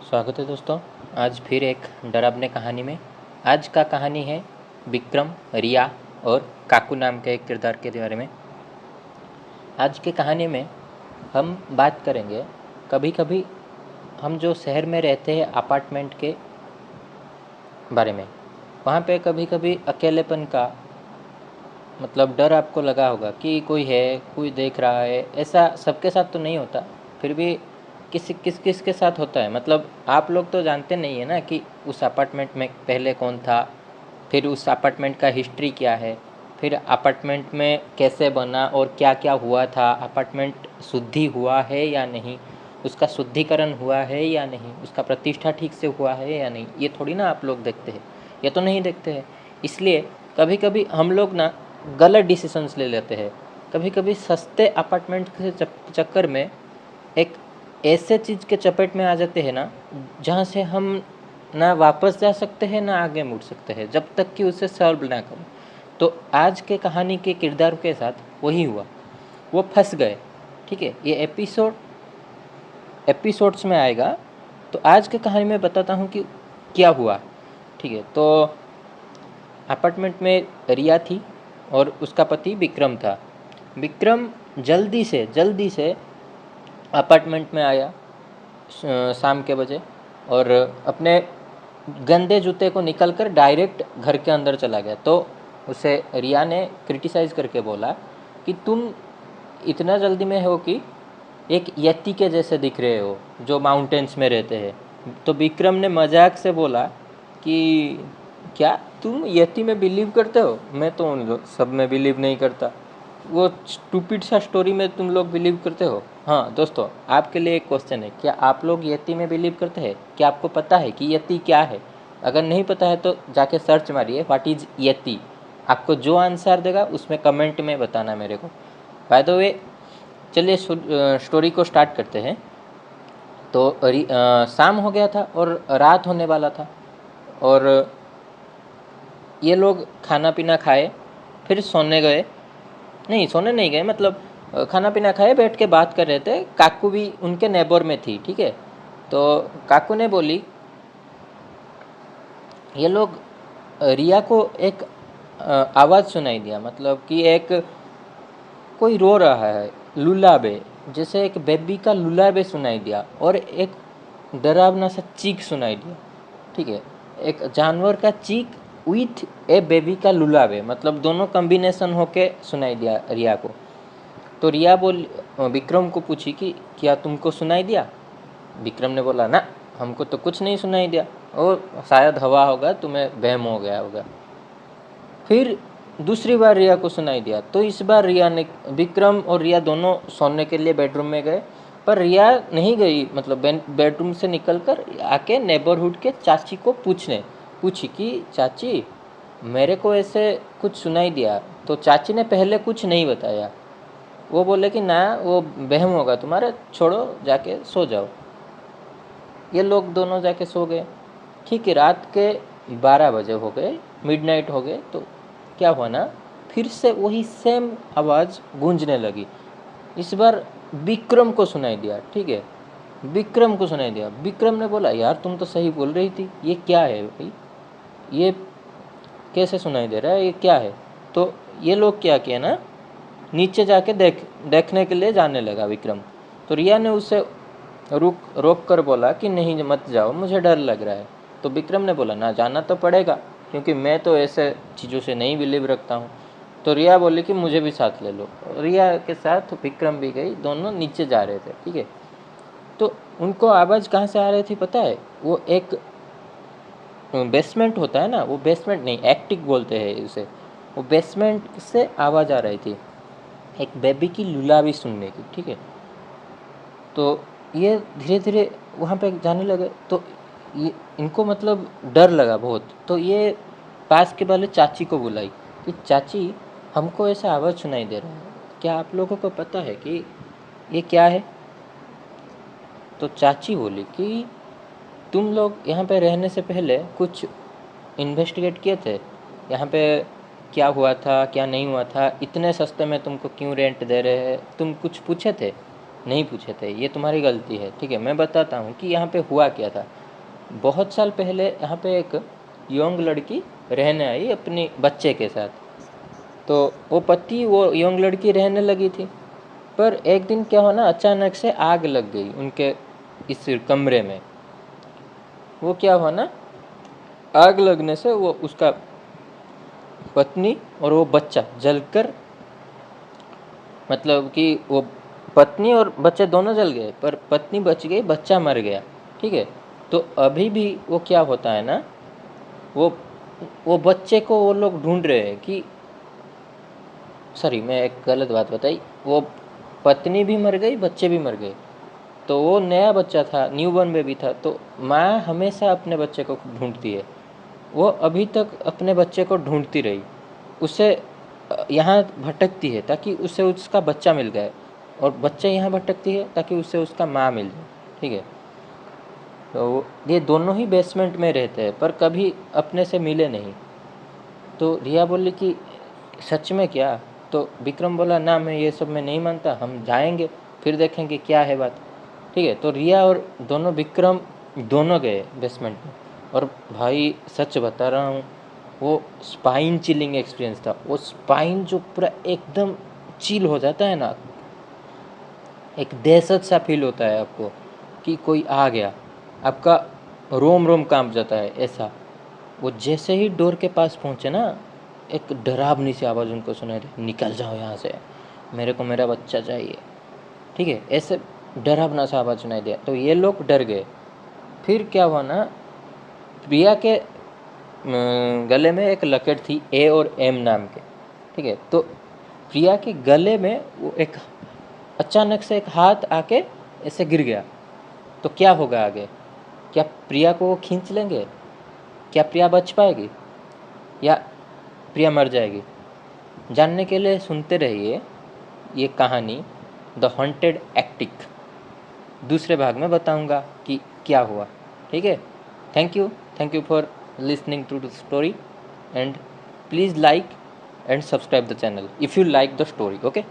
स्वागत है दोस्तों। आज फिर एक डरावने कहानी में। आज का कहानी है विक्रम, रिया और काकू नाम के एक किरदार के बारे में। आज की कहानी में हम बात करेंगे, कभी कभी हम जो शहर में रहते हैं अपार्टमेंट के बारे में, वहाँ पे कभी कभी अकेलेपन का मतलब डर आपको लगा होगा कि कोई है, कोई देख रहा है। ऐसा सबके साथ तो नहीं होता, फिर भी किस किस के साथ होता है। मतलब आप लोग तो जानते नहीं है ना कि उस अपार्टमेंट में पहले कौन था, फिर उस अपार्टमेंट का हिस्ट्री क्या है, फिर अपार्टमेंट में कैसे बना और क्या क्या हुआ था, अपार्टमेंट शुद्धि हुआ है या नहीं, उसका शुद्धिकरण हुआ है या नहीं, उसका प्रतिष्ठा ठीक से हुआ है या नहीं। ये थोड़ी ना आप लोग देखते हैं, ये तो नहीं देखते हैं। इसलिए कभी कभी हम लोग ना गलत डिसीजंस ले लेते हैं। कभी कभी सस्ते अपार्टमेंट के चक्कर में एक ऐसे चीज़ के चपेट में आ जाते हैं ना, जहाँ से हम ना वापस जा सकते हैं ना आगे मुड़ सकते हैं, जब तक कि उसे सॉल्व ना करें। तो आज के कहानी के किरदार के साथ वही हुआ, वो फंस गए। ठीक है, ये एपिसोड्स में आएगा। तो आज के कहानी में बताता हूँ कि क्या हुआ। ठीक है, तो अपार्टमेंट में रिया थी और उसका पति विक्रम था। विक्रम जल्दी से अपार्टमेंट में आया शाम के बजे, और अपने गंदे जूते को निकल कर डायरेक्ट घर के अंदर चला गया। तो उसे रिया ने क्रिटिसाइज़ करके बोला कि तुम इतना जल्दी में हो कि एक यति के जैसे दिख रहे हो जो माउंटेन्स में रहते हैं। तो विक्रम ने मजाक से बोला कि क्या तुम यति में बिलीव करते हो? मैं तो उन सब में बिलीव नहीं करता। वो स्टूपिड सा स्टोरी में तुम लोग बिलीव करते हो। हाँ दोस्तों, आपके लिए एक क्वेश्चन है, क्या आप लोग यति में बिलीव करते हैं? क्या आपको पता है कि यति क्या है? अगर नहीं पता है तो जाके सर्च मारिए व्हाट इज़ यति। आपको जो आंसर देगा उसमें कमेंट में बताना मेरे को। बाय द वे, चलिए स्टोरी को स्टार्ट करते हैं। तो शाम हो गया था और रात होने वाला था, और ये लोग खाना पीना खाए, फिर सोने गए। नहीं, सोने नहीं गए, मतलब खाना पीना खाए, बैठ के बात कर रहे थे। काकू भी उनके नेबर में थी। ठीक है, तो काकू ने बोली, ये लोग रिया को एक आवाज़ सुनाई दिया, मतलब कि एक कोई रो रहा है, लुलाबे, जैसे एक बेबी का लुलाबे सुनाई दिया, और एक डरावना सा चीख सुनाई दिया। ठीक है, एक जानवर का चीख विथ ए बेबी का लुलाबे, मतलब दोनों कॉम्बिनेशन होके सुनाई दिया रिया को। तो रिया विक्रम को पूछी कि क्या तुमको सुनाई दिया? विक्रम ने बोला, ना, हमको तो कुछ नहीं सुनाई दिया, और शायद हवा होगा, तुम्हें वहम हो गया होगा। फिर दूसरी बार रिया को सुनाई दिया। तो इस बार विक्रम और रिया दोनों सोने के लिए बेडरूम में गए, पर रिया नहीं गई, मतलब बेडरूम से निकलकर आके नेबरहुड के चाची को पूछी कि चाची, मेरे को ऐसे कुछ सुनाई दिया। तो चाची ने पहले कुछ नहीं बताया, वो बोले कि ना, वो वहम होगा तुम्हारे, छोड़ो, जाके सो जाओ। ये लोग दोनों जाके सो गए। ठीक है, रात के 12 बजे हो गए, मिडनाइट हो गए। तो क्या हुआ ना, फिर से वही सेम आवाज़ गूंजने लगी। इस बार विक्रम को सुनाई दिया। ठीक है, विक्रम को सुनाई दिया। विक्रम ने बोला, यार तुम तो सही बोल रही थी, ये क्या है भाई, ये कैसे सुनाई दे रहा है, ये क्या है? तो ये लोग क्या किया ना, नीचे जाके देखने के लिए जाने लगा विक्रम। तो रिया ने उसे रोक कर बोला कि नहीं, मत जाओ, मुझे डर लग रहा है। तो विक्रम ने बोला, ना, जाना तो पड़ेगा, क्योंकि मैं तो ऐसे चीज़ों से नहीं बिलीव रखता हूँ। तो रिया बोली कि मुझे भी साथ ले लो। रिया के साथ विक्रम भी गई, दोनों नीचे जा रहे थे। ठीक है, तो उनको आवाज़ कहाँ से आ रही थी पता है? वो एक बेसमेंट होता है ना, वो बेसमेंट नहीं, एटिक बोलते हैं उसे, वो बेसमेंट से आवाज़ आ रही थी, एक बेबी की लुलाबी सुनने की। ठीक है, तो ये धीरे धीरे वहाँ पे जाने लगे। तो ये इनको मतलब डर लगा बहुत। तो ये पास के वाले चाची को बुलाई कि चाची, हमको ऐसा आवाज़ सुनाई दे रहा है, क्या आप लोगों को पता है कि ये क्या है? तो चाची बोली कि तुम लोग यहाँ पे रहने से पहले कुछ इन्वेस्टिगेट किए थे? यहाँ पे क्या हुआ था, क्या नहीं हुआ था, इतने सस्ते में तुमको क्यों रेंट दे रहे हैं, तुम कुछ पूछे थे? नहीं पूछे थे, ये तुम्हारी गलती है। ठीक है, मैं बताता हूँ कि यहाँ पे हुआ क्या था। बहुत साल पहले यहाँ पे एक यंग लड़की रहने आई अपनी बच्चे के साथ। तो वो पति वो यंग लड़की रहने लगी थी, पर एक दिन क्या हुआ ना, अचानक से आग लग गई उनके इस कमरे में। वो क्या हुआ ना, आग लगने से वो उसका पत्नी और वो बच्चा जलकर, मतलब कि वो पत्नी और बच्चे दोनों जल गए, पर पत्नी बच गई, बच्चा मर गया। ठीक है, तो अभी भी वो क्या होता है ना, वो बच्चे को वो लोग ढूंढ रहे हैं कि, सॉरी मैं एक गलत बात बताई, वो पत्नी भी मर गई, बच्चे भी मर गए। तो वो नया बच्चा था, न्यूबॉर्न बेबी था, तो माँ हमेशा अपने बच्चे को ढूंढती है। वो अभी तक अपने बच्चे को ढूंढती रही, उसे यहाँ भटकती है ताकि उसे उसका बच्चा मिल जाए, और बच्चे यहाँ भटकती है ताकि उसे उसका माँ मिल जाए। ठीक है, तो ये दोनों ही बेसमेंट में रहते हैं, पर कभी अपने से मिले नहीं। तो रिया बोली कि सच में क्या? तो विक्रम बोला ना, मैं ये सब मैं नहीं मानता, हम जाएंगे फिर देखेंगे क्या है बात। ठीक है, तो रिया और दोनों विक्रम दोनों गए बेसमेंट में, और भाई सच बता रहा हूँ, वो स्पाइन चिलिंग एक्सपीरियंस था। वो स्पाइन जो पूरा एकदम चिल हो जाता है ना, एक दहशत सा फील होता है आपको कि कोई आ गया, आपका रोम रोम कांप जाता है ऐसा। वो जैसे ही डोर के पास पहुँचे ना, एक डरावनी सी आवाज़ उनको सुनाई दी, निकल जाओ यहाँ से, मेरे को मेरा बच्चा चाहिए। ठीक है, ऐसे डरावना सा आवाज़ सुनाई दिया, तो ये लोग डर गए। फिर क्या हुआ ना, प्रिया के गले में एक लकेट थी ए और एम नाम के। ठीक है, तो प्रिया के गले में वो एक अचानक से एक हाथ आके ऐसे गिर गया। तो क्या होगा आगे? क्या प्रिया को वो खींच लेंगे? क्या प्रिया बच पाएगी या प्रिया मर जाएगी? जानने के लिए सुनते रहिए ये कहानी द हॉन्टेड एटिक। दूसरे भाग में बताऊंगा कि क्या हुआ। ठीक है, thank you for listening to the story, and please like and subscribe the channel if you like the story. Okay.